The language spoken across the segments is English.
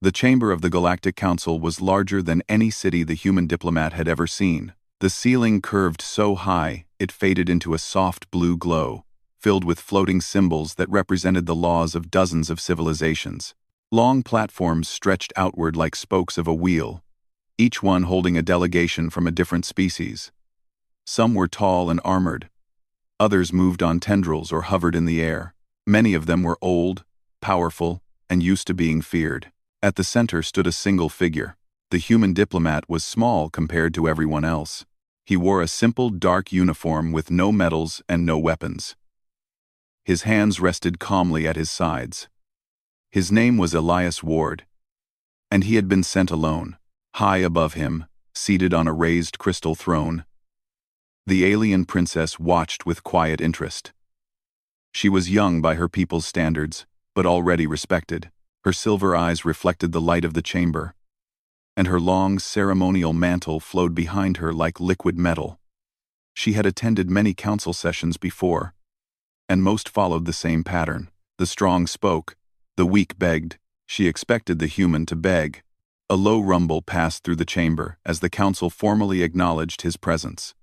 The chamber of the Galactic Council was larger than any city the human diplomat had ever seen. The ceiling curved so high, it faded into a soft blue glow, filled with floating symbols that represented the laws of dozens of civilizations. Long platforms stretched outward like spokes of a wheel, each one holding a delegation from a different species. Some were tall and armored. Others moved on tendrils or hovered in the air. Many of them were old, powerful, and used to being feared. At the center stood a single figure. The human diplomat was small compared to everyone else. He wore a simple dark uniform with no medals and no weapons. His hands rested calmly at his sides. His name was Elias Ward, and he had been sent alone. High above him, seated on a raised crystal throne, the alien princess watched with quiet interest. She was young by her people's standards, but already respected. Her silver eyes reflected the light of the chamber, and her long ceremonial mantle flowed behind her like liquid metal. She had attended many council sessions before, and most followed the same pattern. The strong spoke, the weak begged. She expected the human to beg. A low rumble passed through the chamber as the council formally acknowledged his presence.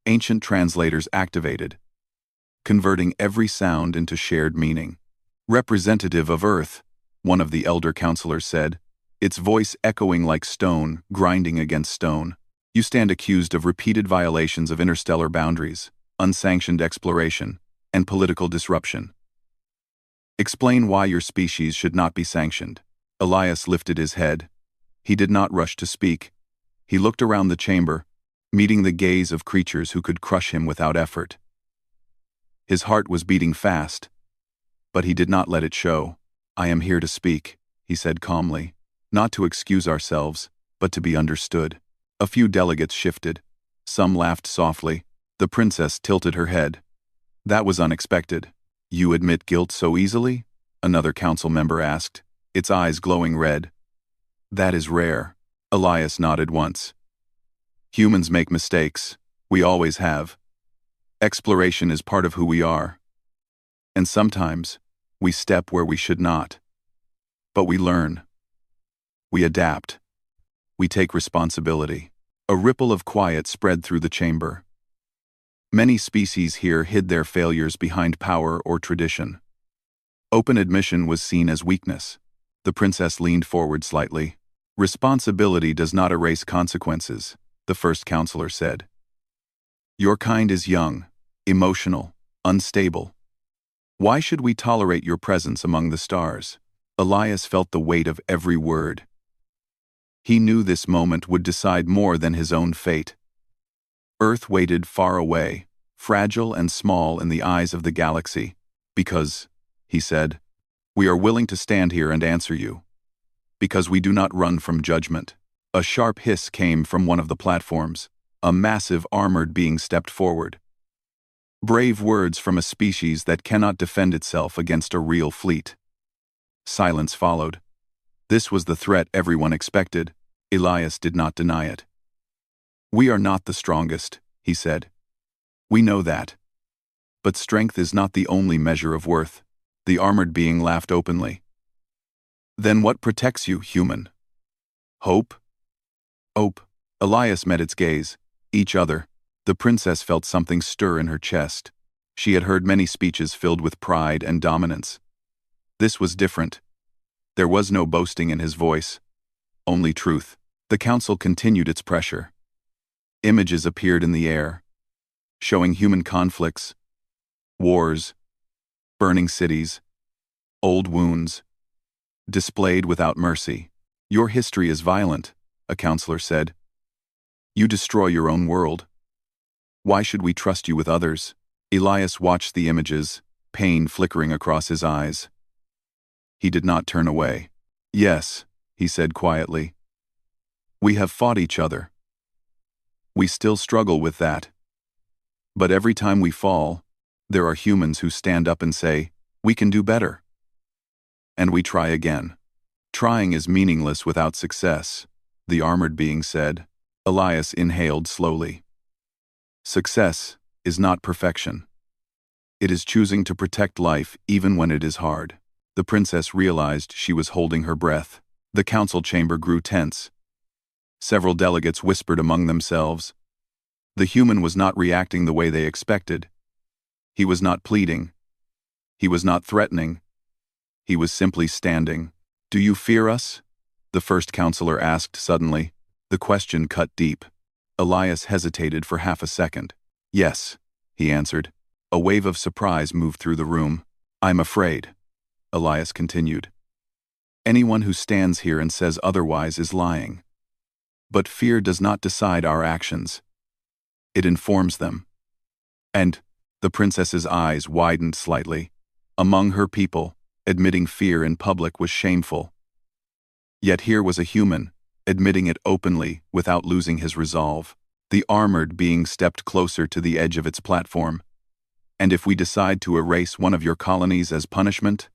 Ancient translators activated, converting every sound into shared meaning. "Representative of Earth," one of the elder counselors said, its voice echoing like stone grinding against stone. "You stand accused of repeated violations of interstellar boundaries, unsanctioned exploration, and political disruption. Explain why your species should not be sanctioned." Elias lifted his head. He did not rush to speak. He looked around the chamber, meeting the gaze of creatures who could crush him without effort. His heart was beating fast, but he did not let it show. "I am here to speak," he said calmly, "not to excuse ourselves, but to be understood." A few delegates shifted. Some laughed softly. The princess tilted her head. "That was unexpected." "You admit guilt so easily?" another council member asked, its eyes glowing red. "That is rare." Elias nodded once. "Humans make mistakes. We always have. Exploration is part of who we are. And sometimes, we step where we should not. But we learn. We adapt. We take responsibility." A ripple of quiet spread through the chamber. Many species here hid their failures behind power or tradition. Open admission was seen as weakness. The princess leaned forward slightly. "Responsibility does not erase consequences," the first counselor said. "Your kind is young, emotional, unstable. Why should we tolerate your presence among the stars?" Elias felt the weight of every word. He knew this moment would decide more than his own fate. Earth waited far away, fragile and small in the eyes of the galaxy, because, he said, "we are willing to stand here and answer you. Because we do not run from judgment." A sharp hiss came from one of the platforms. A massive armored being stepped forward. Brave words from a species that cannot defend itself against a real fleet. Silence followed. This was the threat everyone expected. Elias did not deny it. "We are not the strongest," he said. "We know that. But strength is not the only measure of worth." The armored being laughed openly. "Then what protects you, human? Hope?" "Hope." Elias met its gaze. Each other. The princess felt something stir in her chest. She had heard many speeches filled with pride and dominance. This was different. There was no boasting in his voice. Only truth. The council continued its pressure. Images appeared in the air, showing human conflicts, wars, burning cities, old wounds, displayed without mercy. "Your history is violent," a counselor said. "You destroy your own world. Why should we trust you with others?" Elias watched the images, pain flickering across his eyes. He did not turn away. "Yes," he said quietly. "We have fought each other. We still struggle with that. But every time we fall, there are humans who stand up and say, 'We can do better.' And we try again." "Trying is meaningless without success," the armored being said. Elias inhaled slowly. "Success is not perfection. It is choosing to protect life even when it is hard." The princess realized she was holding her breath. The council chamber grew tense. Several delegates whispered among themselves. The human was not reacting the way they expected. He was not pleading. He was not threatening. He was simply standing. "Do you fear us?" the first counselor asked suddenly. The question cut deep. Elias hesitated for half a second. "Yes," he answered. A wave of surprise moved through the room. "I'm afraid," Elias continued. "Anyone who stands here and says otherwise is lying. But fear does not decide our actions. It informs them." And the princess's eyes widened slightly. Among her people, admitting fear in public was shameful. Yet here was a human, admitting it openly without losing his resolve. The armored being stepped closer to the edge of its platform. "And if we decide to erase one of your colonies as punishment?"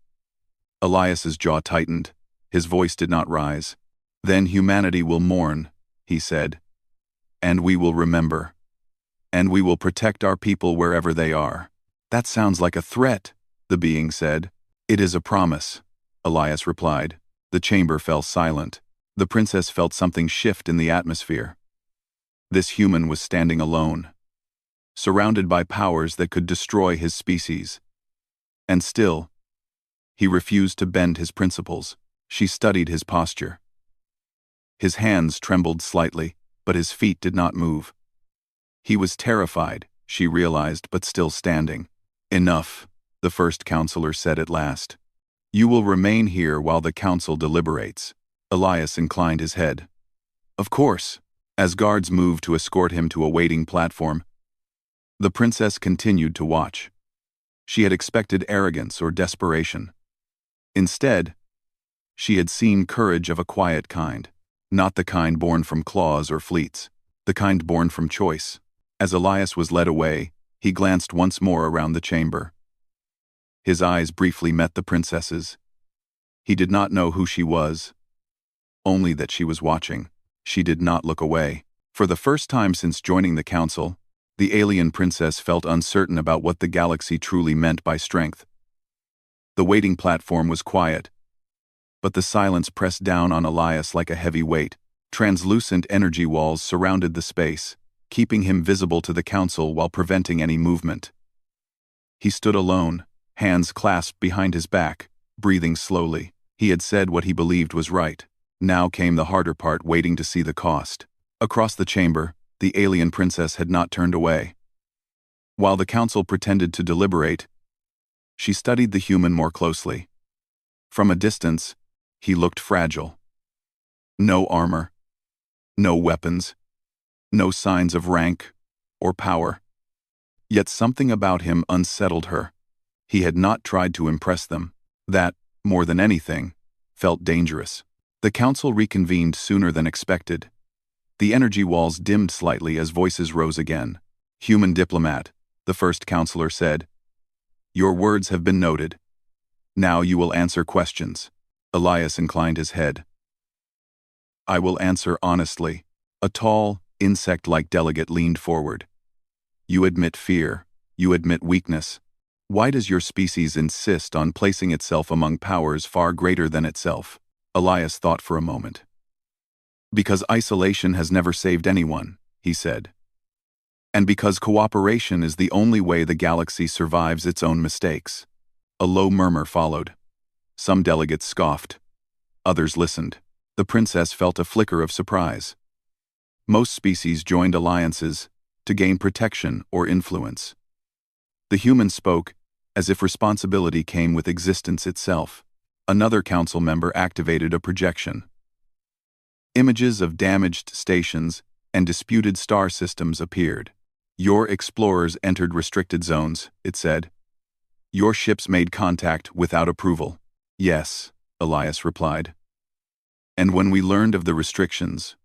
Elias's jaw tightened. His voice did not rise. "Then humanity will mourn," he said. "And we will remember. And we will protect our people wherever they are." "That sounds like a threat," the being said. "It is a promise," Elias replied. The chamber fell silent. The princess felt something shift in the atmosphere. This human was standing alone, surrounded by powers that could destroy his species. And still, he refused to bend his principles. She studied his posture. His hands trembled slightly, but his feet did not move. He was terrified, she realized, but still standing. "Enough," the first counselor said at last. "You will remain here while the council deliberates." Elias inclined his head. "Of course." As guards moved to escort him to a waiting platform, the princess continued to watch. She had expected arrogance or desperation. Instead, she had seen courage of a quiet kind, not the kind born from claws or fleets, the kind born from choice. As Elias was led away, he glanced once more around the chamber. His eyes briefly met the princess's. He did not know who she was, only that she was watching. She did not look away. For the first time since joining the council, the alien princess felt uncertain about what the galaxy truly meant by strength. The waiting platform was quiet, but the silence pressed down on Elias like a heavy weight. Translucent energy walls surrounded the space, keeping him visible to the council while preventing any movement. He stood alone, hands clasped behind his back, breathing slowly. He had said what he believed was right. Now came the harder part, waiting to see the cost. Across the chamber, the alien princess had not turned away. While the council pretended to deliberate, she studied the human more closely. From a distance, he looked fragile. No armor, no weapons, no signs of rank or power. Yet something about him unsettled her. He had not tried to impress them. That, more than anything, felt dangerous. The council reconvened sooner than expected. The energy walls dimmed slightly as voices rose again. "Human diplomat," the first counselor said. "Your words have been noted. Now you will answer questions." Elias inclined his head. "I will answer honestly." A tall, insect-like delegate leaned forward. "You admit fear. You admit weakness. Why does your species insist on placing itself among powers far greater than itself?" Elias thought for a moment. "Because isolation has never saved anyone," he said. "And because cooperation is the only way the galaxy survives its own mistakes." A low murmur followed. Some delegates scoffed. Others listened. The princess felt a flicker of surprise. Most species joined alliances to gain protection or influence. The human spoke as if responsibility came with existence itself. Another council member activated a projection. Images of damaged stations and disputed star systems appeared. "Your explorers entered restricted zones," it said. "Your ships made contact without approval." "Yes," Elias replied. "And when we learned of the restrictions,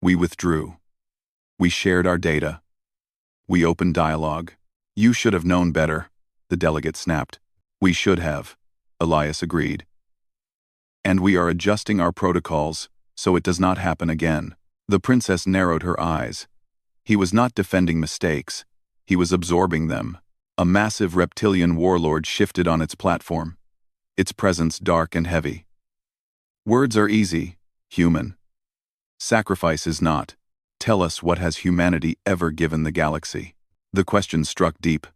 we withdrew. We shared our data. We opened dialogue." "You should have known better," the delegate snapped. "We should have," Elias agreed. "And we are adjusting our protocols so it does not happen again." The princess narrowed her eyes. He was not defending mistakes. He was absorbing them. A massive reptilian warlord shifted on its platform, its presence dark and heavy. Words are easy, human. Sacrifice is not. Tell us, what has humanity ever given the galaxy? The question struck deep.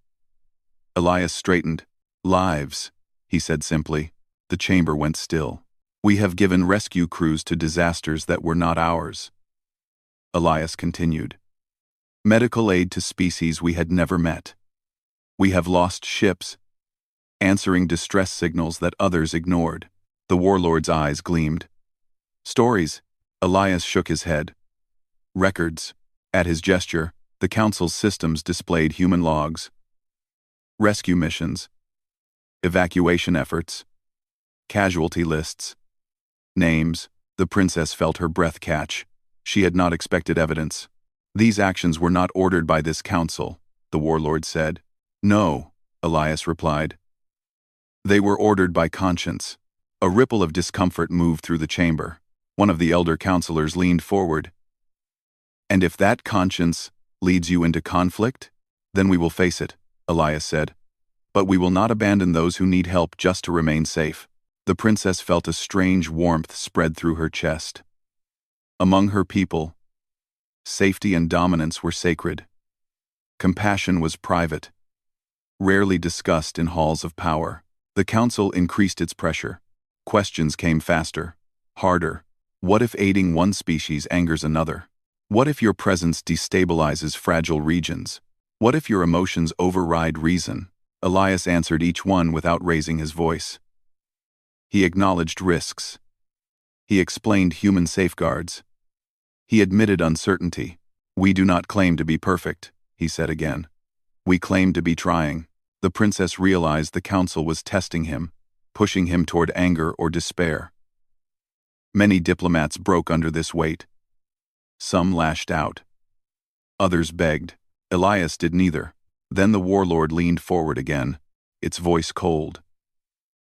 Elias straightened. Lives, he said simply. The chamber went still. We have given rescue crews to disasters that were not ours. Elias continued. Medical aid to species we had never met. We have lost ships, answering distress signals that others ignored. The warlord's eyes gleamed. Stories. Elias shook his head. Records. At his gesture, the council's systems displayed human logs. Rescue missions. Evacuation efforts. Casualty lists. Names. The princess felt her breath catch. She had not expected evidence. These actions were not ordered by this council, the warlord said. No, Elias replied. They were ordered by conscience. A ripple of discomfort moved through the chamber. One of the elder counselors leaned forward. And if that conscience leads you into conflict, then we will face it, Elias said. But we will not abandon those who need help just to remain safe. The princess felt a strange warmth spread through her chest. Among her people, safety and dominance were sacred. Compassion was private, rarely discussed in halls of power. The council increased its pressure. Questions came faster, harder. What if aiding one species angers another? What if your presence destabilizes fragile regions? What if your emotions override reason? Elias answered each one without raising his voice. He acknowledged risks. He explained human safeguards. He admitted uncertainty. We do not claim to be perfect, he said again. We claim to be trying. The princess realized the council was testing him, pushing him toward anger or despair. Many diplomats broke under this weight. Some lashed out. Others begged. Elias did neither. Then the warlord leaned forward again, its voice cold.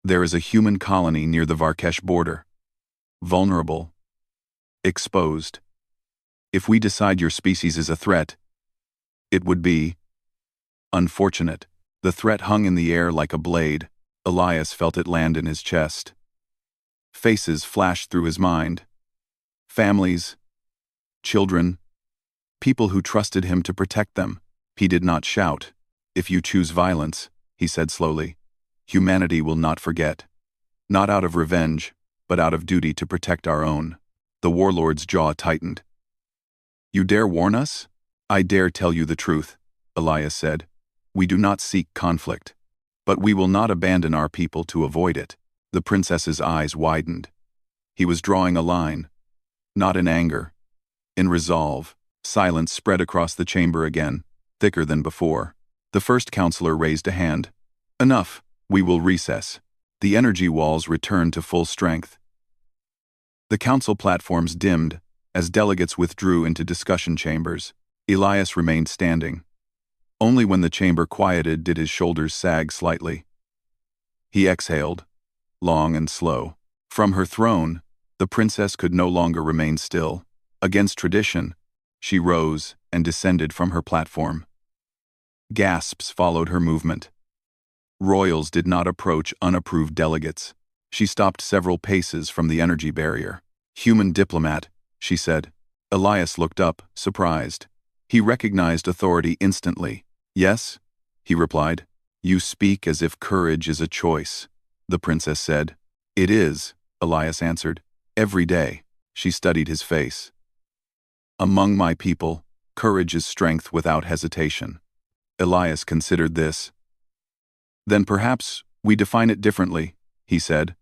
There is a human colony near the Varkesh border. Vulnerable. Exposed. If we decide your species is a threat, it would be unfortunate. The threat hung in the air like a blade. Elias felt it land in his chest. Faces flashed through his mind. Families, children, people who trusted him to protect them. He did not shout. If you choose violence, he said slowly, humanity will not forget. Not out of revenge, but out of duty to protect our own. The warlord's jaw tightened. You dare warn us? I dare tell you the truth, Elias said. We do not seek conflict, but we will not abandon our people to avoid it. The princess's eyes widened. He was drawing a line, not in anger, in resolve. Silence spread across the chamber again, thicker than before. The first counselor raised a hand. Enough, we will recess. The energy walls returned to full strength. The council platforms dimmed as delegates withdrew into discussion chambers. Elias remained standing. Only when the chamber quieted did his shoulders sag slightly. He exhaled, long and slow. From her throne, the princess could no longer remain still. Against tradition, she rose and descended from her platform. Gasps followed her movement. Royals did not approach unapproved delegates. She stopped several paces from the energy barrier. Human diplomat, she said. Elias looked up, surprised. He recognized authority instantly. Yes, he replied. You speak as if courage is a choice, the princess said. It is, Elias answered. Every day. She studied his face. Among my people, courage is strength without hesitation. Elias considered this. Then perhaps we define it differently, he said.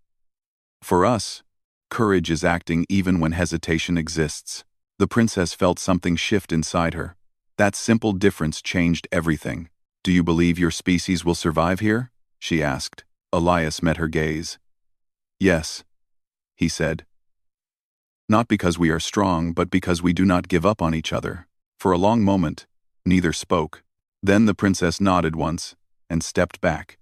For us, courage is acting even when hesitation exists. The princess felt something shift inside her. That simple difference changed everything. Do you believe your species will survive here? She asked. Elias met her gaze. Yes, he said. Not because we are strong, but because we do not give up on each other. For a long moment, neither spoke. Then the princess nodded once and stepped back,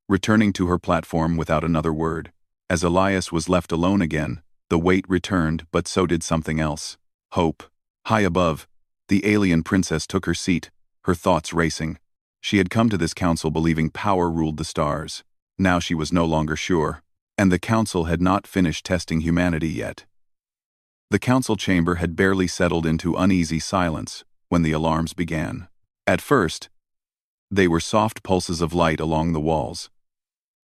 returning to her platform without another word. As Elias was left alone again, the weight returned, but so did something else. Hope. High above, the alien princess took her seat, her thoughts racing. She had come to this council believing power ruled the stars. Now she was no longer sure. And the council had not finished testing humanity yet. The council chamber had barely settled into uneasy silence when the alarms began. At first, they were soft pulses of light along the walls.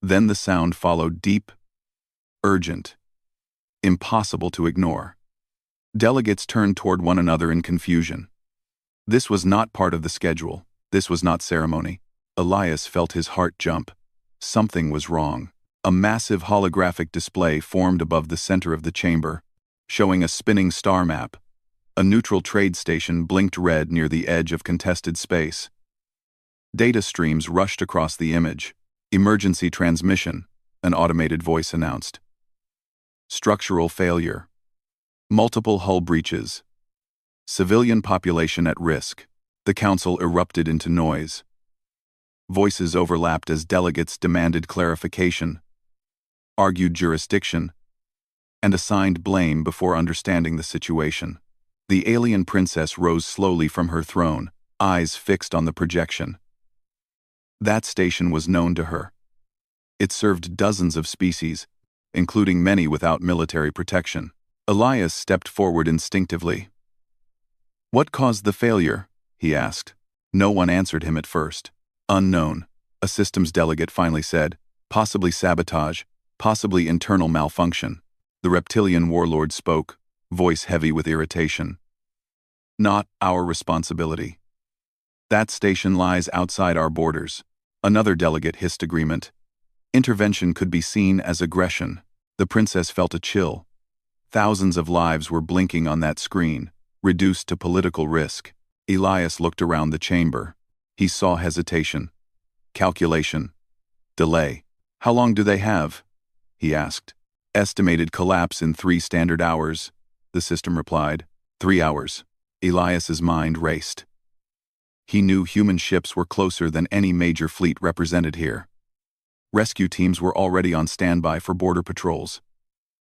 Then the sound followed, deep, urgent, impossible to ignore. Delegates turned toward one another in confusion. This was not part of the schedule. This was not ceremony. Elias felt his heart jump. Something was wrong. A massive holographic display formed above the center of the chamber, showing a spinning star map. A neutral trade station blinked red near the edge of contested space. Data streams rushed across the image. Emergency transmission, an automated voice announced. Structural failure. Multiple hull breaches. Civilian population at risk. The council erupted into noise. Voices overlapped as delegates demanded clarification, argued jurisdiction, and assigned blame before understanding the situation. The alien princess rose slowly from her throne, eyes fixed on the projection. That station was known to her. It served dozens of species, including many without military protection. Elias stepped forward instinctively. "What caused the failure?" he asked. No one answered him at first. "Unknown," a systems delegate finally said. "Possibly sabotage, possibly internal malfunction." The reptilian warlord spoke, voice heavy with irritation. "Not our responsibility. That station lies outside our borders." Another delegate hissed agreement. Intervention could be seen as aggression. The princess felt a chill. Thousands of lives were blinking on that screen, reduced to political risk. Elias looked around the chamber. He saw hesitation, calculation, delay. "How long do they have?" he asked. "Estimated collapse in 3 standard hours," the system replied. 3 hours. Elias's mind raced. He knew human ships were closer than any major fleet represented here. Rescue teams were already on standby for border patrols.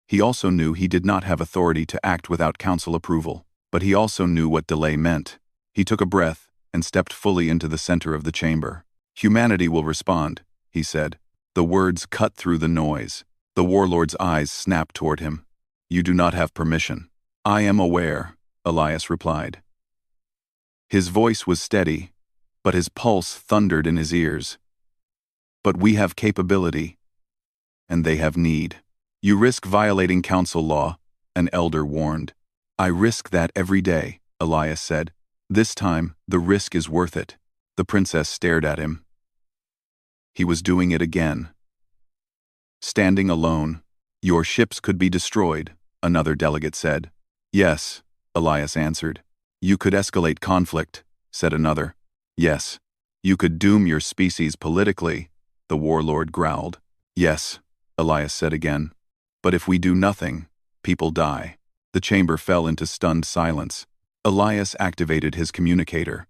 He also knew he did not have authority to act without council approval, but he also knew what delay meant. He took a breath and stepped fully into the center of the chamber. "Humanity will respond," he said. The words cut through the noise. The warlord's eyes snapped toward him. "You do not have permission." "I am aware," Elias replied. His voice was steady, but his pulse thundered in his ears. "But we have capability, and they have need." "You risk violating council law," an elder warned. "I risk that every day," Elias said. "This time, the risk is worth it." The princess stared at him. He was doing it again. Standing alone. "Your ships could be destroyed," another delegate said. "Yes," Elias answered. "You could escalate conflict," said another. "Yes. You could doom your species politically," the warlord growled. "Yes," Elias said again. "But if we do nothing, people die." The chamber fell into stunned silence. Elias activated his communicator.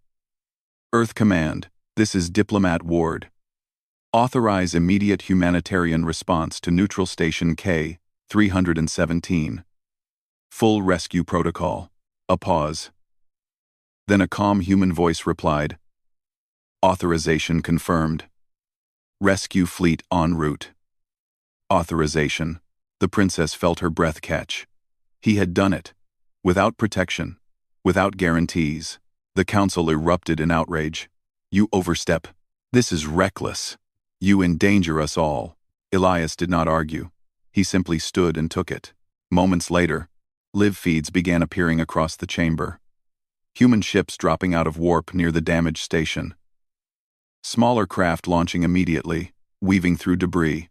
"Earth Command, this is Diplomat Ward. Authorize immediate humanitarian response to Neutral Station K-317. Full rescue protocol." A pause. Then a calm human voice replied, "Authorization confirmed. Rescue fleet en route." Authorization. The princess felt her breath catch. He had done it. Without protection. Without guarantees. The council erupted in outrage. "You overstep. This is reckless. You endanger us all." Elias did not argue. He simply stood and took it. Moments later, live feeds began appearing across the chamber. Human ships dropping out of warp near the damaged station. Smaller craft launching immediately, weaving through debris.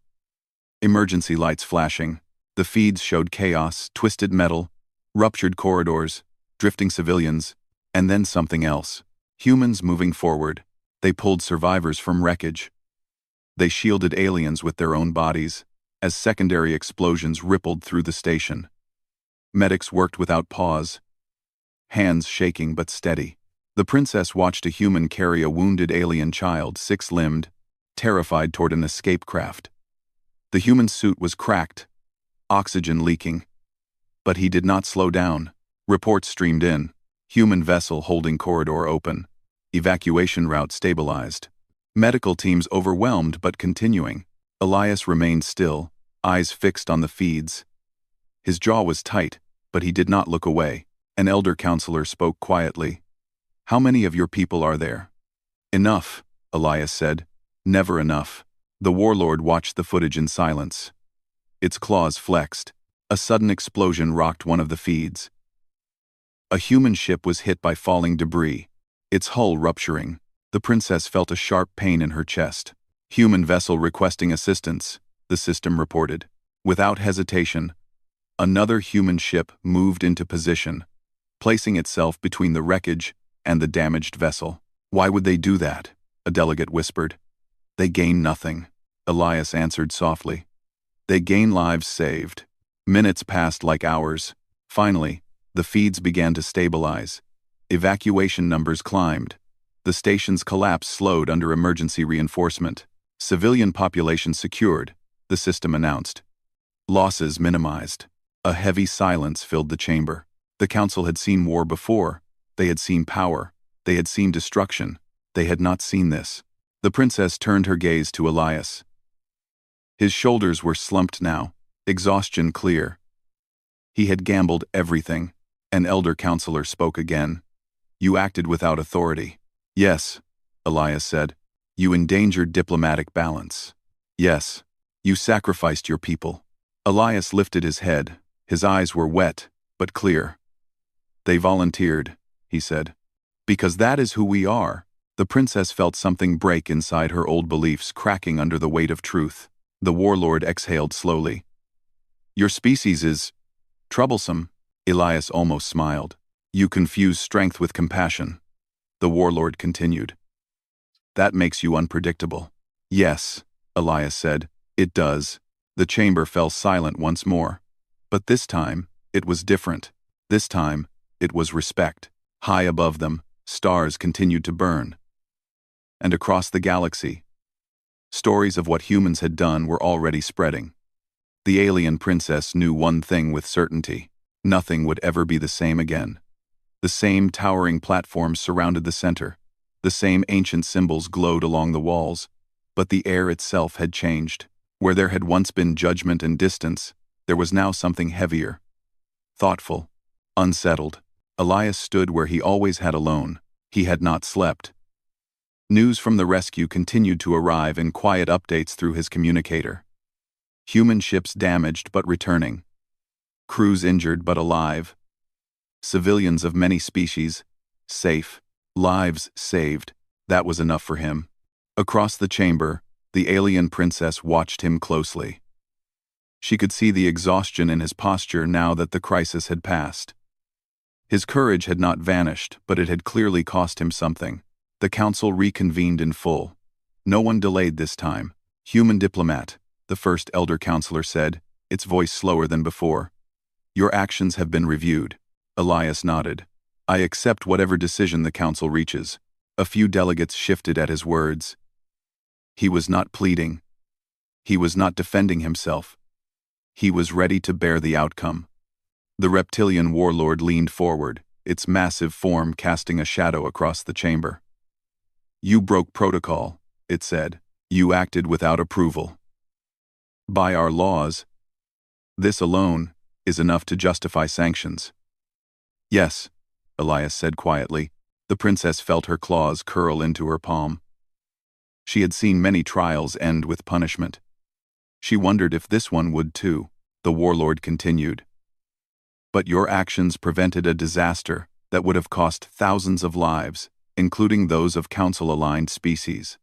Emergency lights flashing. The feeds showed chaos, twisted metal, ruptured corridors, drifting civilians, and then something else. Humans moving forward. They pulled survivors from wreckage. They shielded aliens with their own bodies, as secondary explosions rippled through the station. Medics worked without pause, hands shaking but steady. The princess watched a human carry a wounded alien child, 6-limbed, terrified toward an escape craft. The human suit was cracked, oxygen leaking. But he did not slow down. Reports streamed in. Human vessel holding corridor open. Evacuation route stabilized. Medical teams overwhelmed but continuing. Elias remained still, eyes fixed on the feeds. His jaw was tight, but he did not look away. An elder counselor spoke quietly. "How many of your people are there?" "Enough," Elias said. "Never enough." The warlord watched the footage in silence. Its claws flexed. A sudden explosion rocked one of the feeds. A human ship was hit by falling debris, its hull rupturing. The princess felt a sharp pain in her chest. "Human vessel requesting assistance," the system reported. Without hesitation, another human ship moved into position, placing itself between the wreckage and the damaged vessel. "Why would they do that?" a delegate whispered. "They gain nothing," Elias answered softly. "They gain lives saved." Minutes passed like hours. Finally, the feeds began to stabilize. Evacuation numbers climbed. The station's collapse slowed under emergency reinforcement. Civilian population secured, the system announced. Losses minimized. A heavy silence filled the chamber. The council had seen war before. They had seen power. They had seen destruction. They had not seen this. The princess turned her gaze to Elias. His shoulders were slumped now, exhaustion clear. He had gambled everything. An elder counselor spoke again. "You acted without authority." "Yes," Elias said. "You endangered diplomatic balance." "Yes, you sacrificed your people." Elias lifted his head. His eyes were wet, but clear. "They volunteered," he said. "Because that is who we are." The princess felt something break inside her old beliefs, cracking under the weight of truth. The warlord exhaled slowly. "Your species is troublesome." Elias almost smiled. "You confuse strength with compassion." The warlord continued. "That makes you unpredictable." "Yes," Elias said, "it does." The chamber fell silent once more. But this time, it was different. This time, it was respect. High above them, stars continued to burn. And across the galaxy, stories of what humans had done were already spreading. The alien princess knew one thing with certainty. Nothing would ever be the same again. The same towering platforms surrounded the center. The same ancient symbols glowed along the walls. But the air itself had changed. Where there had once been judgment and distance, there was now something heavier. Thoughtful. Unsettled. Elias stood where he always had alone. He had not slept. News from the rescue continued to arrive in quiet updates through his communicator. Human ships damaged but returning. Crews injured but alive. Civilians of many species, safe. Lives saved. That was enough for him. Across the chamber, the alien princess watched him closely. She could see the exhaustion in his posture now that the crisis had passed. His courage had not vanished, but it had clearly cost him something. The council reconvened in full. No one delayed this time. "Human diplomat," the first elder counselor said, its voice slower than before. "Your actions have been reviewed." Elias nodded. "I accept whatever decision the council reaches." A few delegates shifted at his words. He was not pleading. He was not defending himself. He was ready to bear the outcome. The reptilian warlord leaned forward, its massive form casting a shadow across the chamber. "You broke protocol," it said. "You acted without approval. By our laws, this alone is enough to justify sanctions." "Yes," Elias said quietly. The princess felt her claws curl into her palm. She had seen many trials end with punishment. She wondered if this one would too. The warlord continued. "But your actions prevented a disaster that would have cost thousands of lives, including those of council-aligned species."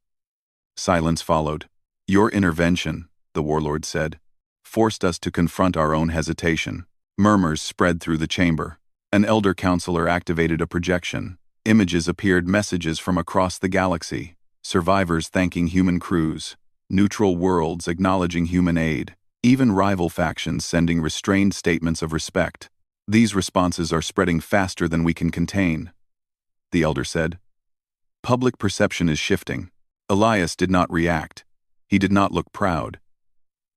Silence followed. "Your intervention," the warlord said, "forced us to confront our own hesitation." Murmurs spread through the chamber. An elder counselor activated a projection. Images appeared, messages from across the galaxy. Survivors thanking human crews. Neutral worlds acknowledging human aid. Even rival factions sending restrained statements of respect. "These responses are spreading faster than we can contain," the elder said. "Public perception is shifting." Elias did not react. He did not look proud.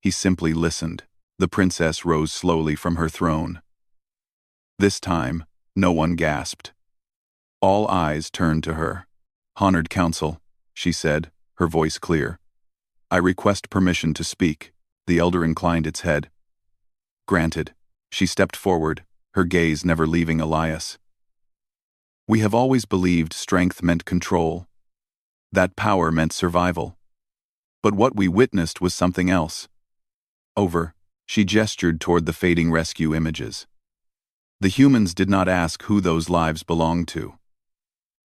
He simply listened. The princess rose slowly from her throne. This time, no one gasped. All eyes turned to her. "Honored Council," she said, her voice clear. "I request permission to speak." The elder inclined its head. Granted. She stepped forward, her gaze never leaving Elias. We have always believed strength meant control. That power meant survival. But what we witnessed was something else. Over. She gestured toward the fading rescue images. The humans did not ask who those lives belonged to.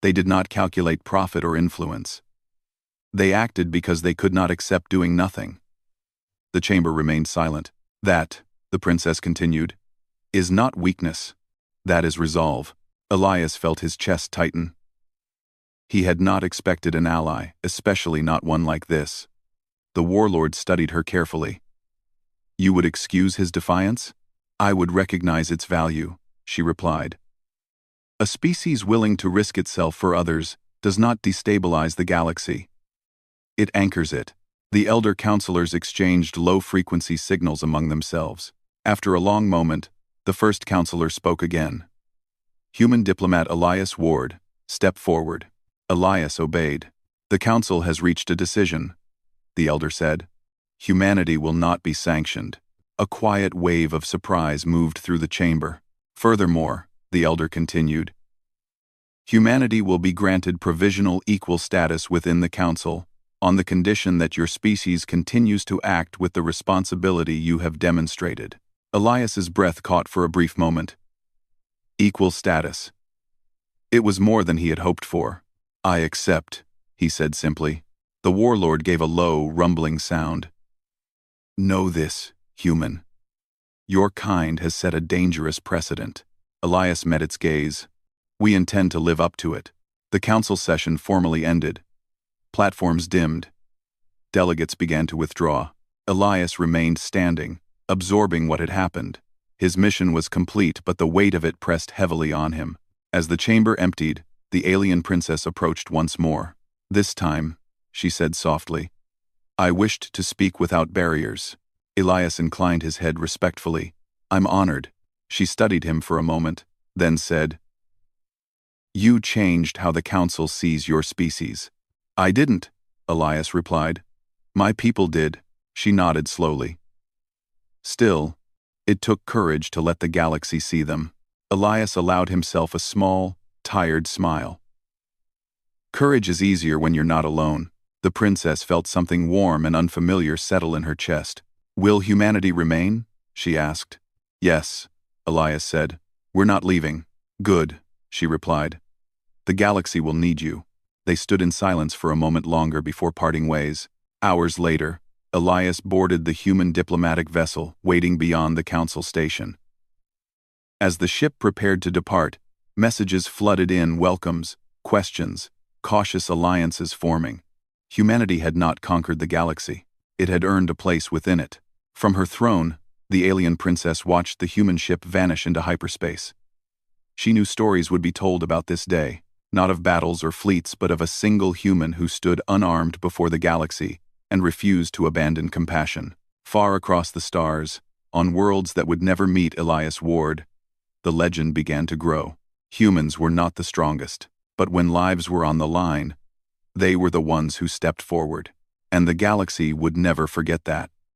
They did not calculate profit or influence. They acted because they could not accept doing nothing. The chamber remained silent. That, the princess continued, is not weakness. That is resolve. Elias felt his chest tighten. He had not expected an ally, especially not one like this. The warlord studied her carefully. You would excuse his defiance? I would recognize its value, she replied. A species willing to risk itself for others does not destabilize the galaxy. It anchors it. The elder counselors exchanged low-frequency signals among themselves. After a long moment, the first counselor spoke again. Human diplomat Elias Ward, step forward. Elias obeyed. The council has reached a decision, the elder said. Humanity will not be sanctioned. A quiet wave of surprise moved through the chamber. Furthermore, the elder continued, humanity will be granted provisional equal status within the council, on the condition that your species continues to act with the responsibility you have demonstrated. Elias's breath caught for a brief moment. Equal status. It was more than he had hoped for. I accept, he said simply. The warlord gave a low, rumbling sound. Know this, human. Your kind has set a dangerous precedent. Elias met its gaze. We intend to live up to it. The council session formally ended. Platforms dimmed. Delegates began to withdraw. Elias remained standing, absorbing what had happened. His mission was complete, but the weight of it pressed heavily on him. As the chamber emptied, the alien princess approached once more. This time, she said softly, I wished to speak without barriers. Elias inclined his head respectfully. I'm honored. She studied him for a moment, then said, You changed how the council sees your species. I didn't, Elias replied. My people did. She nodded slowly. Still, it took courage to let the galaxy see them. Elias allowed himself a small, tired smile. Courage is easier when you're not alone. The princess felt something warm and unfamiliar settle in her chest. Will humanity remain? She asked. Yes, Elias said. We're not leaving. Good, she replied. The galaxy will need you. They stood in silence for a moment longer before parting ways. Hours later, Elias boarded the human diplomatic vessel waiting beyond the council station. As the ship prepared to depart, messages flooded in, welcomes, questions, cautious alliances forming. Humanity had not conquered the galaxy. It had earned a place within it. From her throne, the alien princess watched the human ship vanish into hyperspace. She knew stories would be told about this day, not of battles or fleets, but of a single human who stood unarmed before the galaxy and refused to abandon compassion. Far across the stars, on worlds that would never meet Elias Ward, the legend began to grow. Humans were not the strongest, but when lives were on the line, they were the ones who stepped forward. And the galaxy would never forget that.